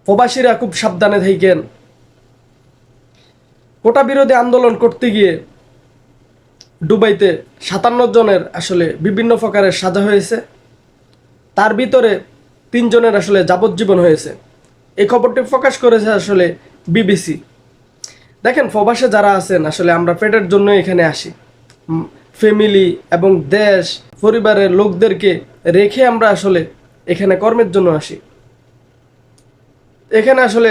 প্রবাসীরা খুব সাবধানে থাকেন। কোটা বিরোধী আন্দোলন করতে গিয়ে দুবাইতে 57 জনের আসলে বিভিন্ন প্রকারের সাজা হয়েছে, তার ভিতরে 3 জনের আসলে যাবজ্জীবন হয়েছে। এই খবরটি প্রকাশ করেছে আসলে বিবিসি। দেখেন, প্রবাসে যারা আছেন আসলে আমরা পেটের জন্য এখানে আসি, ফ্যামিলি এবং দেশ পরিবারের লোকদেরকে রেখে আমরা আসলে এখানে কর্মের জন্য আসি। এখানে আসলে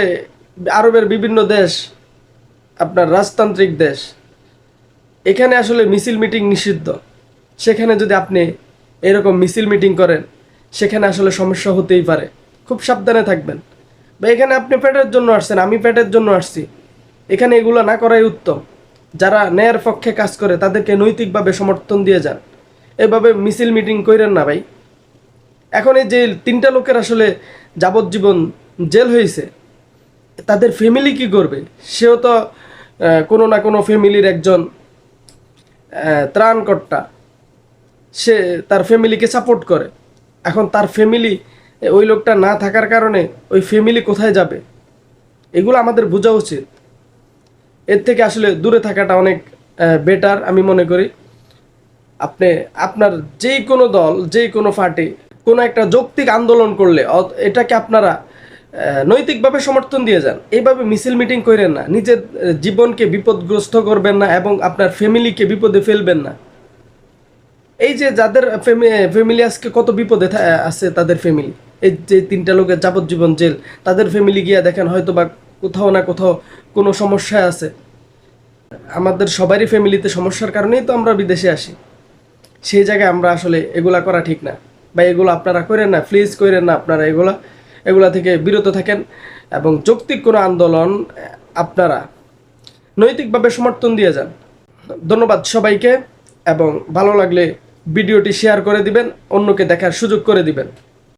আরবের বিভিন্ন দেশ আপনার রাজতান্ত্রিক দেশ, এখানে আসলে মিছিল মিটিং নিষিদ্ধ। সেখানে যদি আপনি এরকম মিছিল মিটিং করেন, সেখানে আসলে সমস্যা হতেই পারে। খুব সাবধানে থাকবেন। বা এখানে আপনি পেটের জন্য আসছেন, আমি পেটের জন্য আসছি, এখানে এগুলো না করাই উত্তম। যারা ন্যায়ের পক্ষে কাজ করে তাদেরকে নৈতিকভাবে সমর্থন দিয়ে যান, এভাবে মিছিল মিটিং করেন না ভাই। এখন এই যে 3টা লোকের আসলে যাবজ্জীবন জেল হয়েছে, তাদের ফ্যামিলি কি করবে? সেও তো কোনো না কোনো ফ্যামিলির একজন ত্রাণকর্তা, সে তার ফ্যামিলিকে সাপোর্ট করে। এখন তার ফ্যামিলি, ওই লোকটা না থাকার কারণে ওই ফ্যামিলি কোথায় যাবে? এগুলো আমাদের বোঝা উচিত। এর থেকে আসলে দূরে থাকাটা অনেক বেটার আমি মনে করি। আপনি আপনার যেই কোনো দল, যেই কোনো পার্টি কোনো একটা যৌক্তিক আন্দোলন করলে এটাকে আপনারা নৈতিকভাবে সমর্থন দিয়ে যান। এইভাবে মিছিল মিটিং করেন না, নিজের জীবনকে বিপদগ্রস্ত করবেন না এবং আপনার ফ্যামিলিকে বিপদে ফেলবেন না। এই যে যাদের ফ্যামিলি আজকে কত বিপদে আছে, তাদের ফ্যামিলি, এই যে 3টা লোকের যাবজ্জীবন জেল, তাদের ফ্যামিলি গিয়া দেখেন হয়তো বা কোথাও না কোথাও কোনো সমস্যায় আছে। আমাদের সবারই ফ্যামিলিতে সমস্যার কারণেই তো আমরা বিদেশে আসি। সেই জায়গায় আমরা আসলে এগুলা করা ঠিক না। বা এগুলো আপনারা করেন না, প্লিজ করেন না। আপনারা এগুলা থেকে বিরত থাকেন এবং যৌক্তিক কোনো আন্দোলন আপনারা নৈতিকভাবে সমর্থন দিয়ে যান। ধন্যবাদ সবাইকে, এবং ভালো লাগলে ভিডিওটি শেয়ার করে দিবেন, অন্যকে দেখার সুযোগ করে দিবেন।